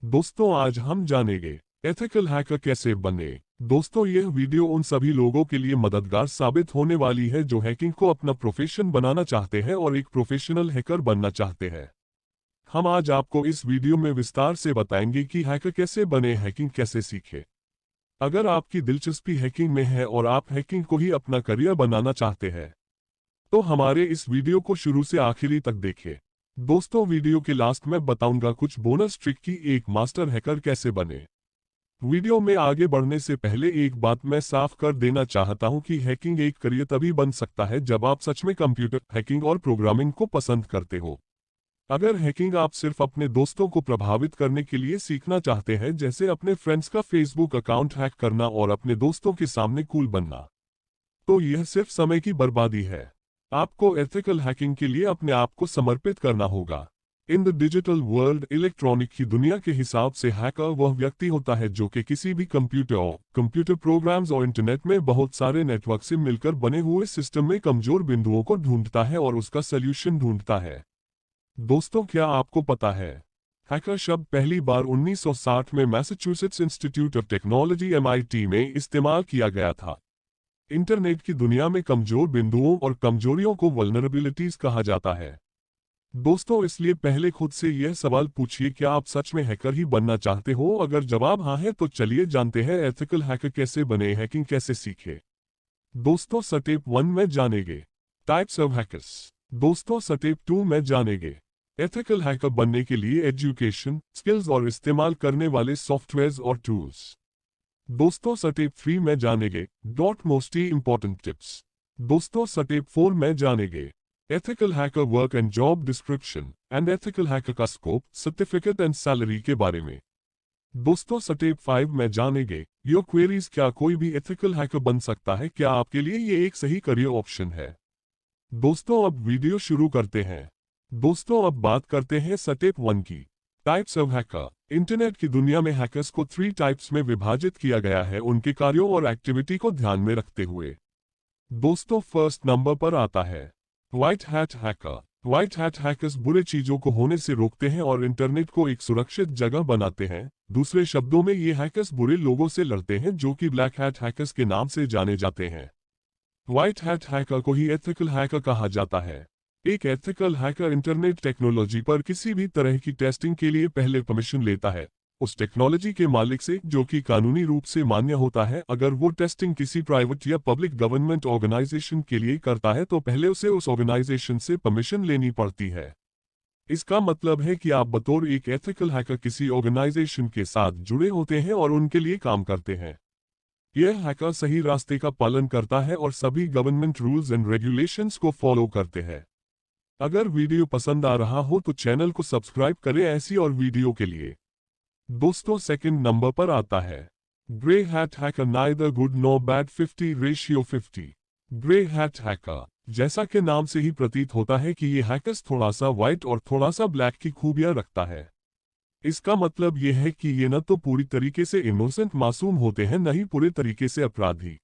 दोस्तों आज हम जानेंगे एथिकल हैकर कैसे बने। दोस्तों यह वीडियो उन सभी लोगों के लिए मददगार साबित होने वाली है जो हैकिंग को अपना प्रोफेशन बनाना चाहते हैं और एक प्रोफेशनल हैकर बनना चाहते हैं। हम आज आपको इस वीडियो में विस्तार से बताएंगे कि हैकर कैसे बने, हैकिंग कैसे सीखे। अगर आपकी दिलचस्पी हैकिंग में है और आप हैकिंग को ही अपना करियर बनाना चाहते हैं तो हमारे इस वीडियो को शुरू से आखिरी तक देखें। दोस्तों वीडियो के लास्ट में बताऊंगा कुछ बोनस ट्रिक की एक मास्टर हैकर कैसे बने। वीडियो में आगे बढ़ने से पहले एक बात मैं साफ कर देना चाहता हूं कि हैकिंग एक करियर तभी बन सकता है जब आप सच में कंप्यूटर हैकिंग और प्रोग्रामिंग को पसंद करते हो। अगर हैकिंग आप सिर्फ अपने दोस्तों को प्रभावित करने के लिए सीखना चाहते हैं, जैसे अपने फ्रेंड्स का फेसबुक अकाउंट हैक करना और अपने दोस्तों के सामने कूल बनना, तो यह सिर्फ समय की बर्बादी है। आपको एथिकल हैकिंग के लिए अपने आप को समर्पित करना होगा। In the digital world, electronic की दुनिया के हिसाब से हैकर वह व्यक्ति होता है जो कि किसी भी कंप्यूटर प्रोग्राम्स और इंटरनेट में बहुत सारे नेटवर्क से मिलकर बने हुए सिस्टम में कमजोर बिंदुओं को ढूंढता है और उसका सल्यूशन ढूंढता है। दोस्तों क्या आपको पता है, हैकर शब्द पहली बार 1960 में Massachusetts institute of technology MIT में इस्तेमाल किया गया था। इंटरनेट की दुनिया में कमजोर बिंदुओं और कमजोरियों को वल्नरेबिलिटीज कहा जाता है। दोस्तों इसलिए पहले खुद से यह सवाल पूछिए, क्या आप सच में हैकर ही बनना चाहते हो? अगर जवाब हाँ है तो चलिए जानते हैं एथिकल हैकर कैसे बने, हैकिंग कैसे सीखे। दोस्तों स्टेप 1 में जानेंगे टाइप्स ऑफ हैकर्स। दोस्तों स्टेप 2 में जानेंगे एथिकल हैकर बनने के लिए एजुकेशन, स्किल्स और इस्तेमाल करने वाले सॉफ्टवेयर्स और टूल्स। दोस्तों स्टेप 3 में जानेंगे मोस्ट इंपॉर्टेंट टिप्स। दोस्तों स्टेप 4 में जानेंगे ethical hacker work and job description and ethical hacker का स्कोप, सर्टिफिकेट एंड सैलरी के बारे में। दोस्तों स्टेप 5 में जानेंगे योर क्वेरीज, क्या कोई भी एथिकल हैकर बन सकता है? क्या आपके लिए ये एक सही करियर ऑप्शन है? दोस्तों अब वीडियो शुरू करते हैं। दोस्तों अब बात करते हैं स्टेप 1 की, टाइप्स ऑफ हैकर। इंटरनेट की दुनिया में हैकर्स को 3 टाइप्स में विभाजित किया गया है, उनके कार्यों और एक्टिविटी को ध्यान में रखते हुए। दोस्तों फर्स्ट नंबर पर आता है white hat hacker. White hat hackers बुरे चीजों को होने से रोकते हैं और इंटरनेट को एक सुरक्षित जगह बनाते हैं। दूसरे शब्दों में ये हैकर्स बुरे लोगों से लड़ते हैं जो कि ब्लैक हैट हैकर्स के नाम से जाने जाते हैं। व्हाइट हैट हैकर को ही एथिकल हैकर कहा जाता है। एक एथिकल हैकर इंटरनेट टेक्नोलॉजी पर किसी भी तरह की टेस्टिंग के लिए पहले परमिशन लेता है उस टेक्नोलॉजी के मालिक से जो कि कानूनी रूप से मान्य होता है। अगर वो टेस्टिंग किसी प्राइवेट या पब्लिक गवर्नमेंट ऑर्गेनाइजेशन के लिए करता है तो पहले उसे उस ऑर्गेनाइजेशन से परमिशन लेनी पड़ती है। इसका मतलब है कि आप बतौर एक एथिकल हैकर किसी ऑर्गेनाइजेशन के साथ जुड़े होते हैं और उनके लिए काम करते हैं। यह हैकर सही रास्ते का पालन करता है और सभी गवर्नमेंट रूल्स एंड रेगुलेशंस को फॉलो करते हैं। अगर वीडियो पसंद आ रहा हो तो चैनल को सब्सक्राइब करें ऐसी और वीडियो के लिए। दोस्तों सेकंड नंबर पर आता है grey hat hacker, neither good no bad 50:50। Grey hat hacker, जैसा कि नाम से ही प्रतीत होता है कि ये हैकर्स थोड़ा सा व्हाइट और थोड़ा सा ब्लैक की खूबियां रखता है। इसका मतलब यह है कि ये न तो पूरी तरीके से इनोसेंट मासूम होते हैं, न ही पूरे तरीके से अपराधी।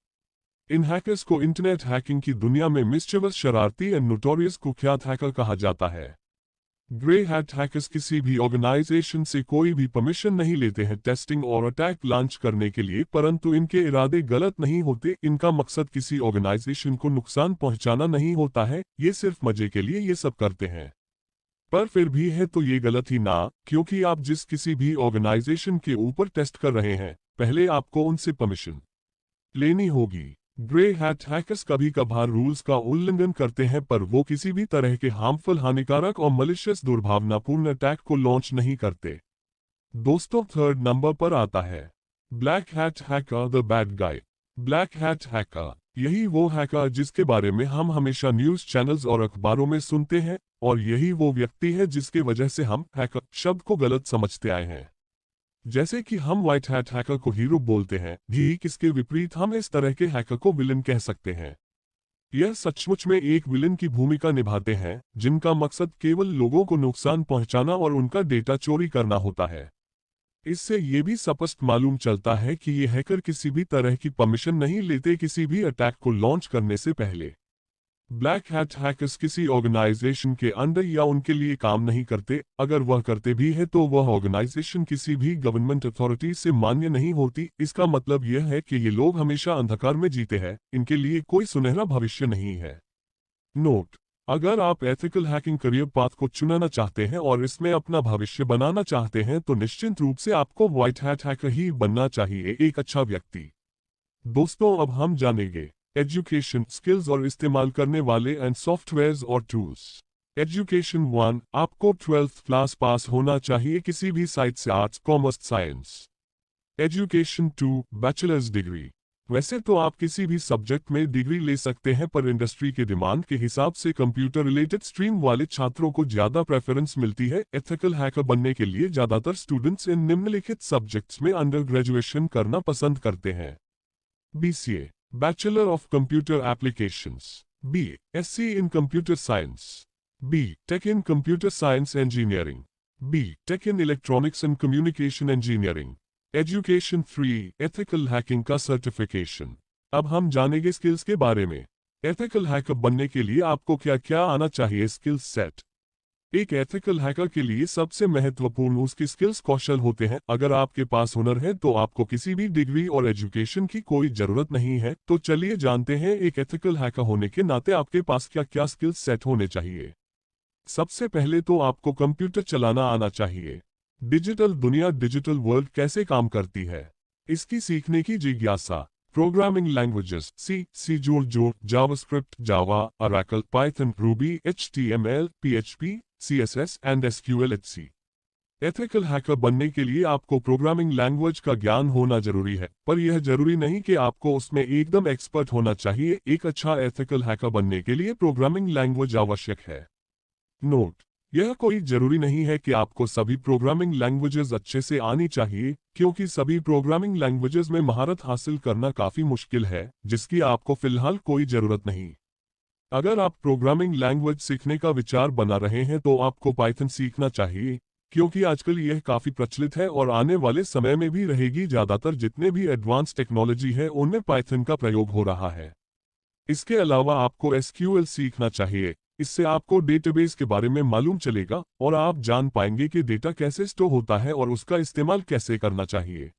इन हैकर्स को इंटरनेट हैकिंग की दुनिया में मिस्चिवस, शरारती एंड नोटोरियस कुख्यात हैकर कहा जाता है। ग्रे हैट हैकर्स किसी भी ऑर्गेनाइजेशन से कोई भी परमिशन नहीं लेते हैं टेस्टिंग और अटैक लॉन्च करने के लिए, परंतु इनके इरादे गलत नहीं होते। इनका मकसद किसी ऑर्गेनाइजेशन को नुकसान पहुंचाना नहीं होता है, ये सिर्फ मजे के लिए ये सब करते हैं। पर फिर भी है तो ये गलत ही ना, क्योंकि आप जिस किसी भी ऑर्गेनाइजेशन के ऊपर टेस्ट कर रहे हैं पहले आपको उनसे परमिशन लेनी होगी। ग्रे हैट हैकर्स कभी कभार रूल्स का उल्लंघन करते हैं, पर वो किसी भी तरह के हार्मफुल, हानिकारक और मलिशियस, दुर्भावनापूर्ण अटैक को लॉन्च नहीं करते। दोस्तों थर्ड नंबर पर आता है black hat hacker, the bad guy. Black hat hacker, यही वो हैकर जिसके बारे में हम हमेशा न्यूज चैनल्स और अखबारों में सुनते हैं, और यही वो व्यक्ति है जिसके वजह से हम हैकर शब्द को गलत समझते आए हैं। जैसे कि हम व्हाइट हैट हैकर को हीरो बोलते हैं, ठीक इसके विपरीत हम इस तरह के हैकर को विलन कह सकते हैं। यह सचमुच में एक विलन की भूमिका निभाते हैं जिनका मकसद केवल लोगों को नुकसान पहुंचाना और उनका डेटा चोरी करना होता है। इससे ये भी स्पष्ट मालूम चलता है कि ये हैकर किसी भी तरह की परमिशन नहीं लेते किसी भी अटैक को लॉन्च करने से पहले। ब्लैक हैट हैकर्स किसी ऑर्गेनाइजेशन के अंडर या उनके लिए काम नहीं करते। अगर वह करते भी है तो वह ऑर्गेनाइजेशन किसी भी गवर्नमेंट अथॉरिटी से मान्य नहीं होती। इसका मतलब यह है कि ये लोग हमेशा अंधकार में जीते हैं, इनके लिए कोई सुनहरा भविष्य नहीं है। नोट: अगर आप एथिकल हैकिंग करियर पाथ को चुनना चाहते हैं और इसमें अपना भविष्य बनाना चाहते हैं तो निश्चित रूप से आपको व्हाइट हैट हैकर ही बनना चाहिए, एक अच्छा व्यक्ति। दोस्तों, अब हम जानेंगे एजुकेशन, स्किल्स और इस्तेमाल करने वाले एंड सॉफ्टवेयर्स और टूल्स। एजुकेशन 1, आपको 12th क्लास पास होना चाहिए किसी भी साइट से, arts, commerce, science. Education 2, bachelors degree. वैसे तो आप किसी भी सब्जेक्ट में डिग्री ले सकते हैं, पर इंडस्ट्री के डिमांड के हिसाब से कंप्यूटर रिलेटेड स्ट्रीम वाले छात्रों को ज्यादा प्रेफरेंस मिलती है। एथिकल हैकर बनने के लिए ज्यादातर स्टूडेंट्स इन निम्नलिखित सब्जेक्ट्स में अंडर ग्रेजुएशन करना पसंद करते हैं। BCA, Bachelor of Computer Applications. B. SC in Computer Science. B. Tech in Computer Science Engineering. B. Tech in Electronics and Communication Engineering. Education 3, Ethical Hacking का certification. अब हम जानेंगे स्किल्स के बारे में। एथिकल हैकर बनने के लिए आपको क्या क्या आना चाहिए। Skills set. एक एथिकल हैकर के लिए सबसे महत्वपूर्ण उसकी स्किल्स कौशल होते हैं। अगर आपके पास हुनर है तो आपको किसी भी डिग्री और एजुकेशन की कोई जरूरत नहीं है। तो चलिए जानते हैं एक एथिकल हैकर होने के नाते आपके पास क्या क्या स्किल्स सेट होने चाहिए। सबसे पहले तो आपको कंप्यूटर चलाना आना चाहिए। डिजिटल दुनिया, डिजिटल वर्ल्ड कैसे काम करती है, इसकी सीखने की जिज्ञासा। Programming languages C JavaScript, Java, Oracle, Python, Ruby, HTML, PHP, CSS and SQL/HC। Ethical hacker बनने के लिए आपको प्रोग्रामिंग लैंग्वेज का ज्ञान होना जरूरी है, पर यह जरूरी नहीं कि आपको उसमें एकदम एक्सपर्ट होना चाहिए। एक अच्छा एथिकल हैकर बनने के लिए प्रोग्रामिंग लैंग्वेज आवश्यक है। नोट: यह कोई जरूरी नहीं है कि आपको सभी प्रोग्रामिंग लैंग्वेजेस अच्छे से आनी चाहिए, क्योंकि सभी प्रोग्रामिंग लैंग्वेजेस में महारत हासिल करना काफी मुश्किल है, जिसकी आपको फिलहाल कोई जरूरत नहीं। अगर आप प्रोग्रामिंग लैंग्वेज सीखने का विचार बना रहे हैं तो आपको पाइथन सीखना चाहिए, क्योंकि आजकल यह काफी प्रचलित है और आने वाले समय में भी रहेगी। ज्यादातर जितने भी एडवांस टेक्नोलॉजी है उनमें पाइथन का प्रयोग हो रहा है। इसके अलावा आपको SQL सीखना चाहिए। इससे आपको डेटाबेस के बारे में मालूम चलेगा और आप जान पाएंगे कि डेटा कैसे स्टोर होता है और उसका इस्तेमाल कैसे करना चाहिए।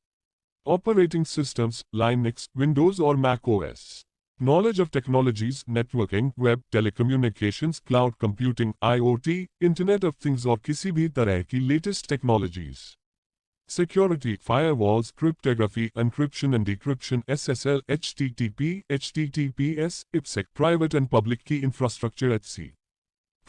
ऑपरेटिंग सिस्टम्स, लाइनक्स, विंडोज और Mac OS। Knowledge of technologies, networking, web, telecommunications, cloud computing, IoT, internet of things और किसी भी तरह की latest technologies. Security, firewalls, cryptography, encryption and decryption, SSL, HTTP, HTTPS, IPsec, private and public key infrastructure, HC।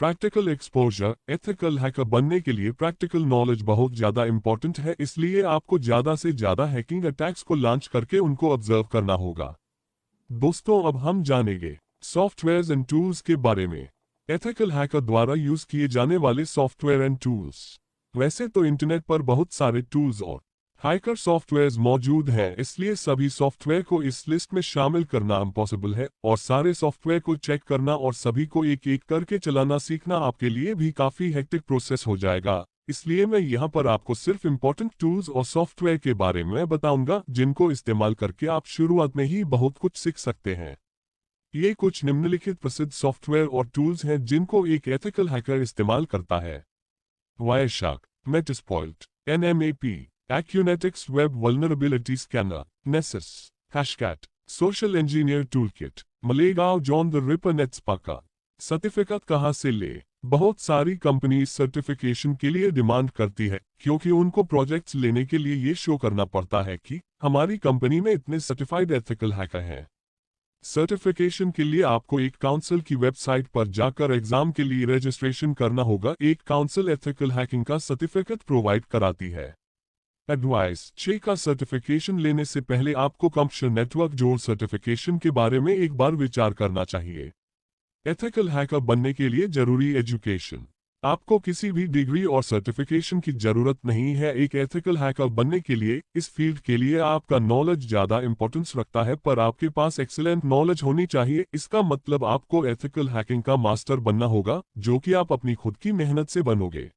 Practical exposure. Ethical hacker बनने के लिए practical knowledge बहुत ज्यादा इंपॉर्टेंट है, इसलिए आपको ज्यादा से ज्यादा हैकिंग अटैक्स को लॉन्च करके उनको ऑब्जर्व करना होगा। दोस्तों, अब हम जानेंगे सॉफ्टवेयर एंड टूल्स के बारे में। एथिकल हैकर द्वारा यूज किए जाने वाले सॉफ्टवेयर एंड टूल्स। वैसे तो इंटरनेट पर बहुत सारे टूल्स और हैकर सॉफ्टवेयर्स मौजूद हैं, इसलिए सभी सॉफ्टवेयर को इस लिस्ट में शामिल करना इम्पॉसिबल है और सारे सॉफ्टवेयर को चेक करना और सभी को एक एक करके चलाना सीखना आपके लिए भी काफी हेक्टिक प्रोसेस हो जाएगा। इसलिए मैं यहाँ पर आपको सिर्फ इम्पोर्टेंट टूल्स और सॉफ्टवेयर के बारे में बताऊंगा, जिनको इस्तेमाल करके आप शुरुआत में ही बहुत कुछ सीख सकते हैं। ये कुछ निम्नलिखित प्रसिद्ध सॉफ्टवेयर और टूल्स हैं जिनको एक एथिकल हैकर इस्तेमाल करता है। Wireshark, Metasploit, NMAP, Acunetics Web Vulnerability Scanner, Nessus, Hashcat, Social Engineer Toolkit, Malaygaon John the Ripper, NetSparka। Certificate कहाँ से ले? बहुत सारी कंपनी सर्टिफिकेशन के लिए डिमांड करती है, क्योंकि उनको प्रोजेक्ट्स लेने के लिए ये शो करना पड़ता है कि हमारी कंपनी में इतने सर्टिफाइड एथिकल हैकर हैं। सर्टिफिकेशन के लिए आपको एक काउंसिल की वेबसाइट पर जाकर एग्जाम के लिए रजिस्ट्रेशन करना होगा। एक काउंसिल एथिकल हैकिंग का सर्टिफिकेट प्रोवाइड कराती है। एडवाइस: 6 का सर्टिफिकेशन लेने से पहले आपको कंप्यूटर नेटवर्क जोड़ सर्टिफिकेशन के बारे में एक बार विचार करना चाहिए। एथिकल हैकर बनने के लिए जरूरी एजुकेशन। आपको किसी भी डिग्री और सर्टिफिकेशन की जरूरत नहीं है। एक एथिकल हैकर बनने के लिए इस फील्ड के लिए आपका नॉलेज ज्यादा इंपॉर्टेंस रखता है, पर आपके पास एक्सीलेंट नॉलेज होनी चाहिए। इसका मतलब आपको एथिकल हैकिंग का मास्टर बनना होगा, जो कि आप अपनी खुद की मेहनत से बनोगे।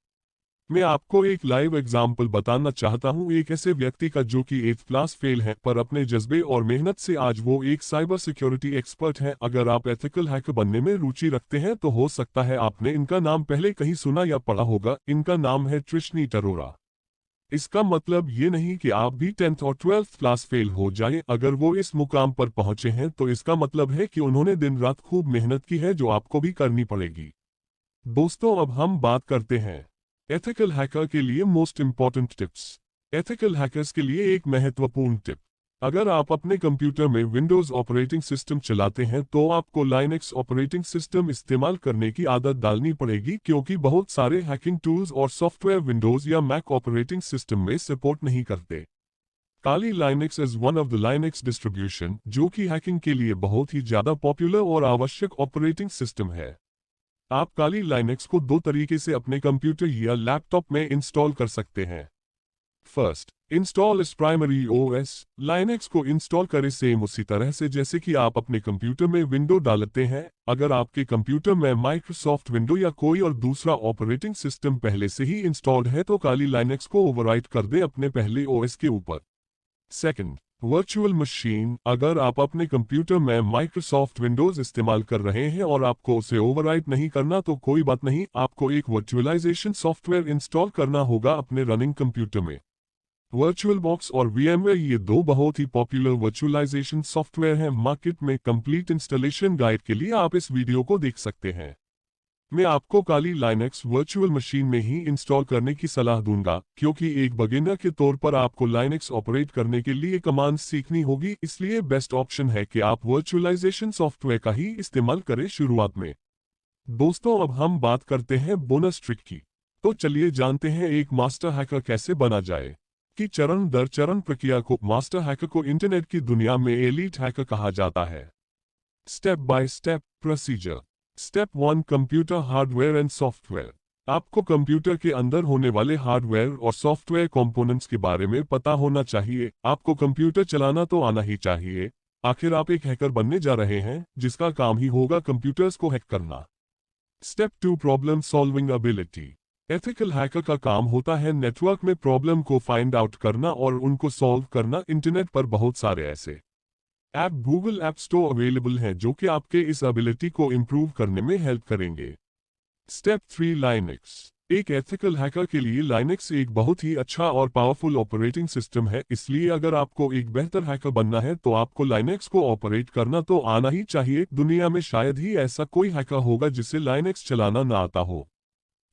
मैं आपको एक लाइव एग्जाम्पल बताना चाहता हूं, एक ऐसे व्यक्ति का जो कि 8th क्लास फेल है, पर अपने जज्बे और मेहनत से आज वो एक साइबर सिक्योरिटी एक्सपर्ट है। अगर आप एथिकल हैकर बनने में रुचि रखते हैं तो हो सकता है आपने इनका नाम पहले कहीं सुना या पढ़ा होगा। इनका नाम है त्रिशनी अरोरा। इसका मतलब ये नहीं कि आप भी 10th और 12th क्लास फेल हो जाएं। अगर वो इस मुकाम पर पहुंचे हैं तो इसका मतलब है कि उन्होंने दिन रात खूब मेहनत की है, जो आपको भी करनी पड़ेगी। दोस्तों, अब हम बात करते हैं एथिकल हैकर के लिए most important tips. Ethical hackers के लिए एक महत्वपूर्ण टिप। अगर आप अपने कंप्यूटर में विंडोज ऑपरेटिंग सिस्टम चलाते हैं तो आपको लाइनक्स ऑपरेटिंग सिस्टम इस्तेमाल करने की आदत डालनी पड़ेगी, क्योंकि बहुत सारे हैकिंग टूल्स और सॉफ्टवेयर विंडोज या मैक ऑपरेटिंग सिस्टम में सपोर्ट नहीं करते। Kali Linux is one of the Linux distribution, जो कि हैकिंग के लिए बहुत ही ज्यादा पॉपुलर और आवश्यक ऑपरेटिंग सिस्टम है। आप काली लाइनक्स को दो तरीके से अपने कंप्यूटर या लैपटॉप में इंस्टॉल कर सकते हैं। फर्स्ट, इंस्टॉल इस प्राइमरी ओएस। लाइनक्स को इंस्टॉल करें सेम उसी तरह से जैसे कि आप अपने कंप्यूटर में विंडो डालते हैं। अगर आपके कंप्यूटर में माइक्रोसॉफ्ट विंडो या कोई और दूसरा ऑपरेटिंग सिस्टम पहले से ही इंस्टॉल्ड है तो काली लाइनक्स को ओवरराइट कर दें अपने पहले ओएस के ऊपर। Second, virtual machine. अगर आप अपने कंप्यूटर में माइक्रोसॉफ्ट विंडोज इस्तेमाल कर रहे हैं और आपको उसे ओवरराइट नहीं करना तो कोई बात नहीं, आपको एक वर्चुअलाइजेशन सॉफ्टवेयर इंस्टॉल करना होगा अपने रनिंग कंप्यूटर में। वर्चुअल बॉक्स और वीएमवेयर ये दो बहुत ही पॉपुलर वर्चुअलाइजेशन सॉफ्टवेयर हैं। मार्केट में कंप्लीट इंस्टॉलेशन गाइड के लिए आप इस वीडियो को देख सकते हैं। मैं आपको काली लाइनक्स वर्चुअल मशीन में ही इंस्टॉल करने की सलाह दूंगा, क्योंकि एक बिगिनर के तौर पर आपको लाइनक्स ऑपरेट करने के लिए कमांड सीखनी होगी। इसलिए बेस्ट ऑप्शन है कि आप वर्चुअलाइजेशन सॉफ्टवेयर का ही इस्तेमाल करें शुरुआत में। दोस्तों, अब हम बात करते हैं बोनस ट्रिक की। तो चलिए जानते हैं एक मास्टर हैकर कैसे बना जाए। कि चरण दर चरण प्रक्रिया को मास्टर हैकर को इंटरनेट की दुनिया में एलीट हैकर कहा जाता है। Step by step procedure. Step 1, computer hardware and software. आपको कंप्यूटर के अंदर होने वाले हार्डवेयर और सॉफ्टवेयर कंपोनेंट्स के बारे में पता होना चाहिए। आपको कंप्यूटर चलाना तो आना ही चाहिए, आखिर आप एक हैकर बनने जा रहे हैं जिसका काम ही होगा कंप्यूटर्स को हैक करना। Step 2, problem solving ability. Ethical hacker का काम होता है नेटवर्क में प्रॉब्लम को फाइंड आउट करना और उनको सॉल्व करना। इंटरनेट पर बहुत सारे ऐसे app Google app store available हैं जो कि आपके इस एबिलिटी को इम्प्रूव करने में हेल्प करेंगे। Step 3, Linux. एक एथिकल हैकर के लिए लाइनक्स एक बहुत ही अच्छा और पावरफुल ऑपरेटिंग सिस्टम है, इसलिए अगर आपको एक बेहतर हैकर बनना है तो आपको लाइनक्स को ऑपरेट करना तो आना ही चाहिए। दुनिया में शायद ही ऐसा कोई हैकर होगा जिसे लाइनक्स चलाना ना आता हो।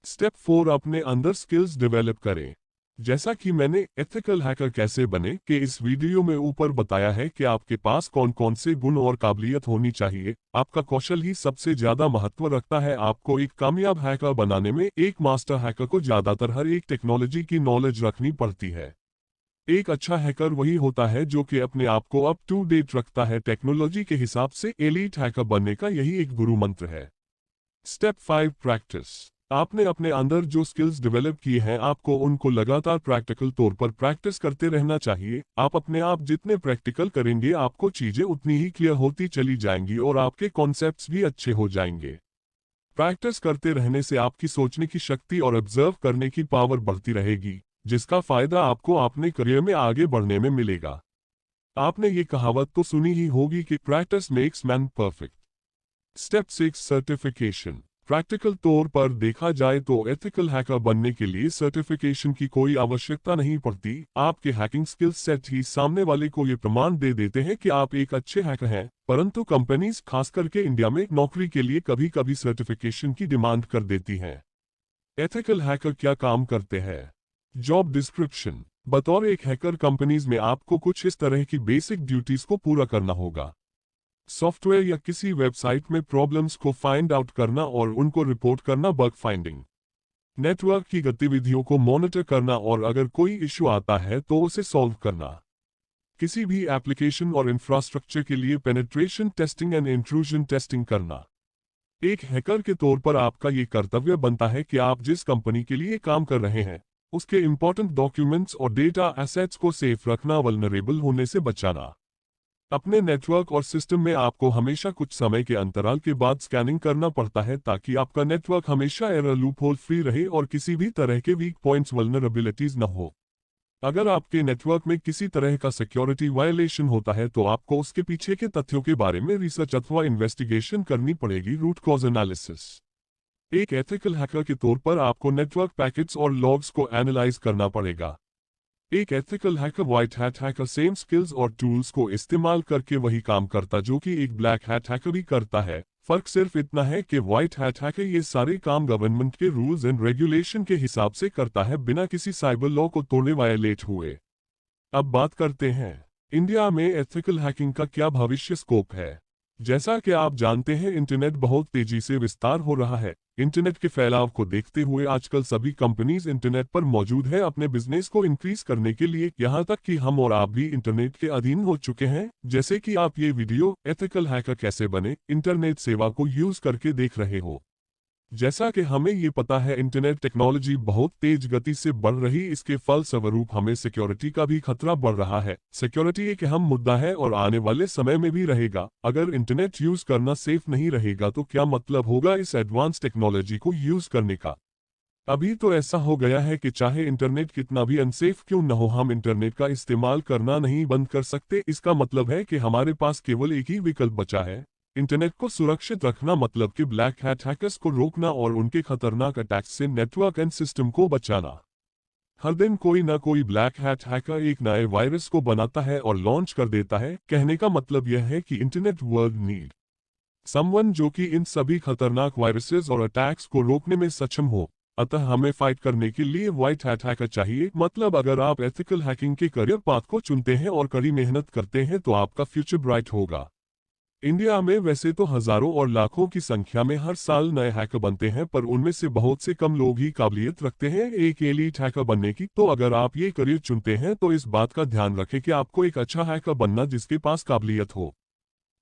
स्टेप 4, अपने अंदर स्किल्स डेवलप करें। जैसा कि मैंने एथिकल हैकर कैसे बने के इस वीडियो में ऊपर बताया है कि आपके पास कौन कौन से गुण और काबिलियत होनी चाहिए। आपका कौशल ही सबसे ज्यादा महत्व रखता है। आपको एक कामयाब हैकर बनाने में एक मास्टर हैकर को ज्यादातर हर एक टेक्नोलॉजी की नॉलेज रखनी पड़ती है। एक अच्छा हैकर वही होता है जो कि अपने आप को अप टू डेट रखता है टेक्नोलॉजी के हिसाब से। एलीट हैकर बनने का यही एक गुरु मंत्र है। Step 5, practice. आपने अपने अंदर जो स्किल्स डेवलप किए हैं आपको उनको लगातार प्रैक्टिकल तौर पर प्रैक्टिस करते रहना चाहिए। आप अपने आप जितने प्रैक्टिकल करेंगे आपको चीजें उतनी ही क्लियर होती चली जाएंगी और आपके कॉन्सेप्ट्स भी अच्छे हो जाएंगे। प्रैक्टिस करते रहने से आपकी सोचने की शक्ति और ऑब्जर्व करने की पावर बढ़ती रहेगी, जिसका फायदा आपको अपने करियर में आगे बढ़ने में मिलेगा। आपने ये कहावत तो सुनी ही होगी कि practice makes man perfect. Step 6, certification. Practical तौर पर देखा जाए तो एथिकल हैकर बनने के लिए सर्टिफिकेशन की कोई आवश्यकता नहीं पड़ती। आपके हैकिंग स्किल सेट ही सामने वाले को ये प्रमाण दे देते हैं कि आप एक अच्छे हैकर हैं। परंतु कंपनीज खास करके इंडिया में नौकरी के लिए कभी कभी सर्टिफिकेशन की डिमांड कर देती हैं। एथिकल हैकर क्या काम करते हैं? Job description. बतौर एक हैकर कंपनीज में आपको कुछ इस तरह की बेसिक ड्यूटीज को पूरा करना होगा। सॉफ्टवेयर या किसी वेबसाइट में प्रॉब्लम्स को फाइंड आउट करना और उनको रिपोर्ट करना, बग फाइंडिंग। नेटवर्क की गतिविधियों को मॉनिटर करना और अगर कोई इश्यू आता है तो उसे सॉल्व करना। किसी भी एप्लीकेशन और इंफ्रास्ट्रक्चर के लिए penetration testing and intrusion testing करना। एक हैकर के तौर पर आपका ये कर्तव्य बनता है कि आप जिस कंपनी के लिए काम कर रहे हैं उसके इंपॉर्टेंट डॉक्यूमेंट्स और डेटा एसेट्स को सेफ रखना, वल्नरेबल होने से बचाना। अपने नेटवर्क और सिस्टम में आपको हमेशा कुछ समय के अंतराल के बाद स्कैनिंग करना पड़ता है ताकि आपका नेटवर्क हमेशा एरर लूपहोल फ्री रहे और किसी भी तरह के वीक पॉइंट्स वल्नरेबिलिटीज न हो। अगर आपके नेटवर्क में किसी तरह का सिक्योरिटी वायलेशन होता है तो आपको उसके पीछे के तथ्यों के बारे में रिसर्च अथवा इन्वेस्टिगेशन करनी पड़ेगी, रूट कॉज एनालिसिस। एक एथिकल हैकर के तौर पर आपको नेटवर्क पैकेट्स और लॉग्स को एनालाइज करना पड़ेगा। एक ethical hacker white hat hacker same skills और टूल्स को इस्तेमाल करके वही काम करता जो कि एक ब्लैक हैट हैकर भी करता है। फर्क सिर्फ इतना है कि व्हाइट हैट हैकर ये सारे काम गवर्नमेंट के रूल्स एंड रेगुलेशन के हिसाब से करता है बिना किसी साइबर लॉ को तोड़ने वायलेट हुए। अब बात करते हैं इंडिया में एथिकल हैकिंग का क्या भविष्य स्कोप है। जैसा कि आप जानते हैं इंटरनेट बहुत तेजी से विस्तार हो रहा है। इंटरनेट के फैलाव को देखते हुए आजकल सभी कंपनीज इंटरनेट पर मौजूद है अपने बिजनेस को इंक्रीज करने के लिए, यहाँ तक कि हम और आप भी इंटरनेट के अधीन हो चुके हैं। जैसे कि आप ये वीडियो एथिकल हैकर कैसे बने इंटरनेट सेवा को यूज करके देख रहे हो। जैसा कि हमें ये पता है इंटरनेट टेक्नोलॉजी बहुत तेज गति से बढ़ रही, इसके फलस्वरूप हमें सिक्योरिटी का भी खतरा बढ़ रहा है। सिक्योरिटी एक अहम मुद्दा है और आने वाले समय में भी रहेगा। अगर इंटरनेट यूज करना सेफ नहीं रहेगा तो क्या मतलब होगा इस एडवांस टेक्नोलॉजी को यूज करने का। अभी तो ऐसा हो गया है कि चाहे इंटरनेट कितना भी अनसेफ क्यों न हो, हम इंटरनेट का इस्तेमाल करना नहीं बंद कर सकते। इसका मतलब है कि हमारे पास केवल एक ही विकल्प बचा है, इंटरनेट को सुरक्षित रखना, मतलब कि ब्लैक हैट हैकर्स को रोकना और उनके खतरनाक अटैक्स से नेटवर्क एंड सिस्टम को बचाना। हर दिन कोई ना कोई ब्लैक हैट हैकर एक नए वायरस को बनाता है और लॉन्च कर देता है। कहने का मतलब यह है कि इंटरनेट वर्ल्ड नीड समवन जो कि इन सभी खतरनाक वायरसेस और अटैक्स को रोकने में सक्षम हो। अतः हमें फाइट करने के लिए व्हाइट हैट हैकर चाहिए। मतलब अगर आप एथिकल हैकिंग के करियर पाथ को चुनते हैं और कड़ी मेहनत करते हैं तो आपका फ्यूचर ब्राइट होगा। इंडिया में वैसे तो हजारों और लाखों की संख्या में हर साल नए हैकर बनते हैं, पर उनमें से बहुत से कम लोग ही काबिलियत रखते हैं एक एलीट हैकर बनने की। तो अगर आप ये करियर चुनते हैं तो इस बात का ध्यान रखें कि आपको एक अच्छा हैकर बनना जिसके पास काबिलियत हो।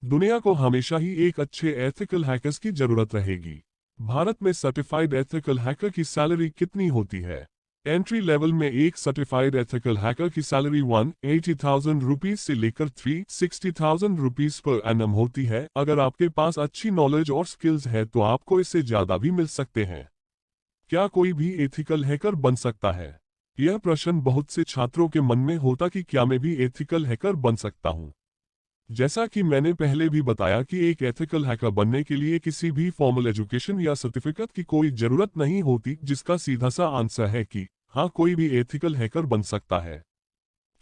दुनिया को हमेशा ही एक अच्छे एथिकल हैकर्स की जरूरत रहेगी। भारत में सर्टिफाइड एथिकल हैकर की सैलरी कितनी होती है? एंट्री लेवल में एक सर्टिफाइड एथिकल हैकर की सैलरी 180,000 रुपीज से लेकर 360,000 रुपीज पर एनम होती है। अगर आपके पास अच्छी नॉलेज और स्किल्स है तो आपको इससे ज्यादा भी मिल सकते हैं। क्या कोई भी एथिकल हैकर बन सकता है? यह प्रश्न बहुत से छात्रों के मन में होता कि क्या मैं भी एथिकल हैकर बन सकता हूं। जैसा कि मैंने पहले भी बताया कि एक एथिकल हैकर बनने के लिए किसी भी फॉर्मल एजुकेशन या सर्टिफिकेट की कोई जरूरत नहीं होती, जिसका सीधा सा आंसर है कि हाँ, कोई भी एथिकल हैकर बन सकता है।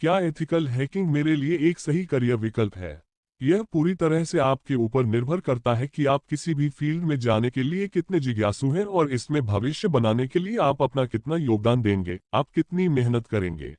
क्या एथिकल हैकिंग मेरे लिए एक सही करियर विकल्प है? यह पूरी तरह से आपके ऊपर निर्भर करता है कि आप किसी भी फील्ड में जाने के लिए कितने जिज्ञासु हैं और इसमें भविष्य बनाने के लिए आप अपना कितना योगदान देंगे, आप कितनी मेहनत करेंगे।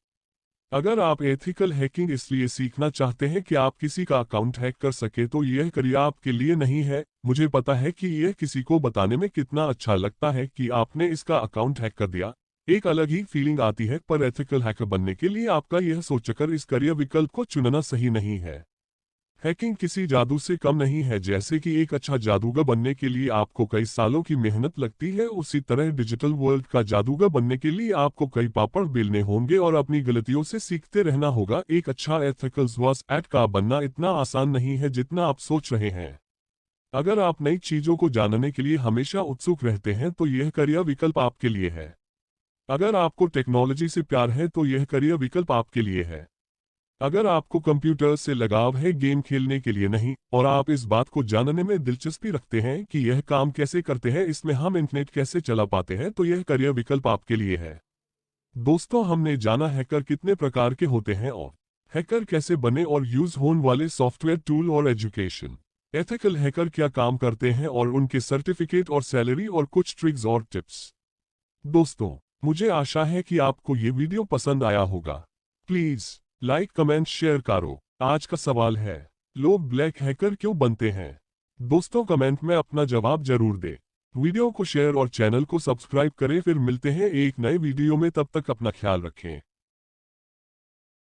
अगर आप एथिकल हैकिंग इसलिए सीखना चाहते हैं कि आप किसी का अकाउंट हैक कर सके तो यह करियर आपके लिए नहीं है। मुझे पता है कि यह किसी को बताने में कितना अच्छा लगता है कि आपने इसका अकाउंट हैक कर दिया। एक अलग ही फीलिंग आती है, पर एथिकल हैकर बनने के लिए आपका यह सोचकर इस करियर विकल्प को चुनना सही नहीं है। हैकिंग किसी जादू से कम नहीं है। जैसे कि एक अच्छा जादूगर बनने के लिए आपको कई सालों की मेहनत लगती है, उसी तरह डिजिटल वर्ल्ड का जादूगर बनने के लिए आपको कई पापड़ बेलने होंगे और अपनी गलतियों से सीखते रहना होगा। एक अच्छा एथिकल WhatsApp का बनना इतना आसान नहीं है जितना आप सोच रहे हैं। अगर आप नई चीजों को जानने के लिए हमेशा उत्सुक रहते हैं तो यह करियर विकल्प आपके लिए है। अगर आपको टेक्नोलॉजी से प्यार है तो यह करियर विकल्प आपके लिए है। अगर आपको कंप्यूटर से लगाव है, गेम खेलने के लिए नहीं, और आप इस बात को जानने में दिलचस्पी रखते हैं कि यह काम कैसे करते हैं, इसमें हम इंटरनेट कैसे चला पाते हैं, तो यह करियर विकल्प आपके लिए है। दोस्तों, हमने जाना हैकर कितने प्रकार के होते हैं और हैकर कैसे बने और यूज होने वाले सॉफ्टवेयर, टूल और एजुकेशन। एथिकल हैकर क्या काम करते हैं और उनके सर्टिफिकेट और सैलरी और कुछ ट्रिक्स और टिप्स। दोस्तों, मुझे आशा है कि आपको ये वीडियो पसंद आया होगा। प्लीज लाइक, कमेंट, शेयर करो। आज का सवाल है, लोग ब्लैक हैकर क्यों बनते हैं? दोस्तों, कमेंट में अपना जवाब जरूर दें। वीडियो को शेयर और चैनल को सब्सक्राइब करें। फिर मिलते हैं एक नए वीडियो में, तब तक अपना ख्याल रखें।